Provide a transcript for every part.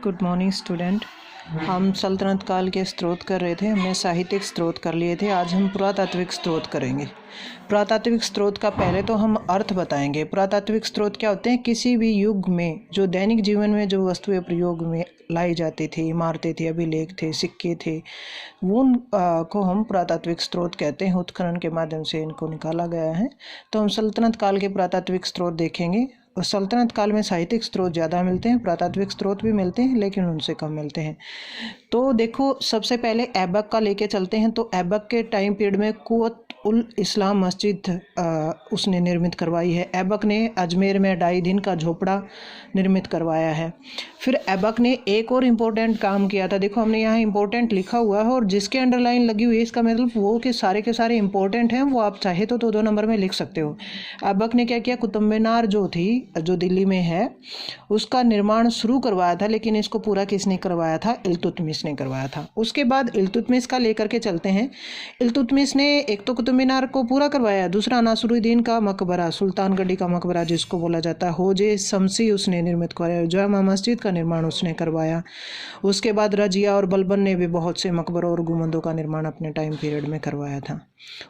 Good morning student. हम सल्तनत काल के स्रोत कर रहे थे, हमने साहित्यिक स्रोत कर लिए थे। आज हम पुरातात्विक स्रोत करेंगे। पुरातात्विक स्रोत का पहले तो हम अर्थ बताएंगे। पुरातात्विक स्रोत क्या होते हैं? किसी भी युग में जो दैनिक जीवन में जो वस्तुएं प्रयोग में लाई जाती थी, इमारतें थी, अभिलेख थे, सिक्के थे, उन को हम पुरातात्विक स्रोत कहते हैं। उत्खनन के माध्यम से इनको निकाला गया है। तो हम सल्तनत काल के पुरातात्विक स्रोत देखेंगे। सल्तनत काल में साहित्यिक स्रोत ज़्यादा मिलते हैं, पुरातात्विक स्रोत भी मिलते हैं लेकिन उनसे कम मिलते हैं। तो देखो, सबसे पहले ऐबक का लेके चलते हैं। तो ऐबक के टाइम पीरियड में कुव्वत उल इस्लाम मस्जिद उसने निर्मित करवाई है। ऐबक ने अजमेर में 2.5 दिन का झोपड़ा निर्मित करवाया है। फिर ऐबक ने एक और इम्पोर्टेंट काम किया था। देखो, हमने यहाँ इम्पोर्टेंट लिखा हुआ है और जिसके अंडरलाइन लगी हुई है इसका मतलब वो के सारे इम्पोर्टेंट हैं, वो आप चाहे तो 2-2 नंबर में लिख सकते हो। ऐबक ने क्या किया? कुतुब मीनार जो थी, जो दिल्ली में है, उसका निर्माण शुरू करवाया था, लेकिन इसको पूरा किसने करवाया था? इल्तुतमिश ने करवाया था। उसके बाद इल्तुतमिश का लेकर के चलते हैं। इल्तुतमिश ने एक तो कुतुब मीनार को पूरा करवाया, दूसरा नासिरुद्दीन का मकबरा, सुल्तानगढ़ी का मकबरा जिसको बोला जाता है, होजे शमसी उसने निर्मित करवाया। जामा मस्जिद का निर्माण उसने करवाया। उसके बाद रजिया और बलबन ने भी बहुत से मकबरों और गुंबदों का निर्माण अपने टाइम पीरियड में करवाया था।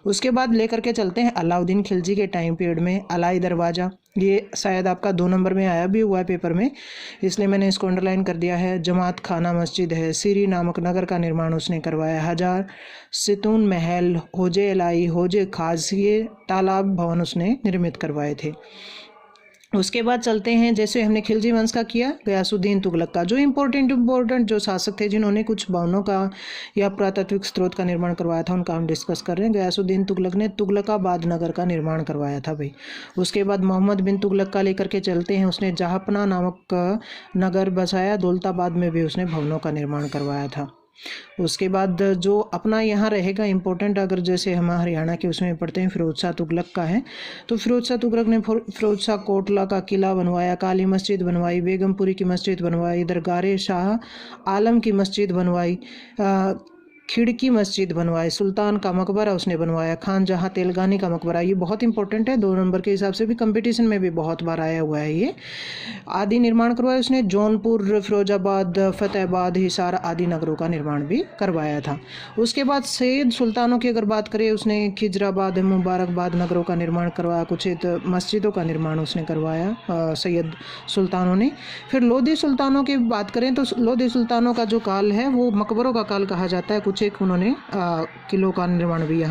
उसके बाद लेकर के चलते हैं अलाउद्दीन खिलजी के टाइम पीरियड में। अलाई दरवाज़ा, ये शायद आपका 2 नंबर में आया भी हुआ है पेपर में, इसलिए मैंने इसको अंडरलाइन कर दिया है। जमात खाना मस्जिद है। सीरी नामक नगर का निर्माण उसने करवाया। हजार सितून महल, होजे एलाई, होजे खासिए, तालाब भवन उसने निर्मित करवाए थे। उसके बाद चलते हैं, जैसे हमने खिलजी वंश का किया, गयासुद्दीन तुगलक का, जो इम्पोर्टेंट जो शासक थे जिन्होंने कुछ भवनों का या पुरातात्विक स्रोत का निर्माण करवाया था, उनका हम डिस्कस कर रहे हैं। गयासुद्दीन तुगलक ने तुगलकाबाद नगर का निर्माण करवाया था भाई। उसके बाद मोहम्मद बिन तुगलक का लेकर के चलते हैं। उसने जहापना नामक नगर बसाया। दौलताबाद में भी उसने भवनों का निर्माण करवाया था। उसके बाद जो अपना यहाँ रहेगा इम्पोर्टेंट, अगर जैसे हम हरियाणा के उसमें पढ़ते हैं, फिरोज शाह तुगलक का है। तो फिरोज शाह तुगलक ने फिरोज शाह कोटला का किला बनवाया, काली मस्जिद बनवाई, बेगमपुरी की मस्जिद बनवाई, दरगाह शाह आलम की मस्जिद बनवाई, खिड़की मस्जिद बनवाई, सुल्तान का मकबरा उसने बनवाया, खान जहाँ तेलगानी का मकबरा, ये बहुत इंपॉर्टेंट है, 2 नंबर के हिसाब से भी कंपटीशन में भी बहुत बार आया हुआ है ये। आदि निर्माण करवाया उसने। जौनपुर, फिरोजाबाद, फतेहाबाद, हिसार आदि नगरों का निर्माण भी करवाया था। उसके बाद सैयद सुल्तानों की अगर बात करें, उसने खिजराबाद, मुबारकबाद नगरों का निर्माण करवाया। कुछ मस्जिदों का निर्माण उसने करवाया सैयद सुल्तानों ने। फिर लोधी सुल्तानों की बात करें तो लोधी सुल्तानों का जो काल है वो मकबरों का काल कहा जाता है। कुछ एक उन्होंने किलों का निर्माण भी यहाँ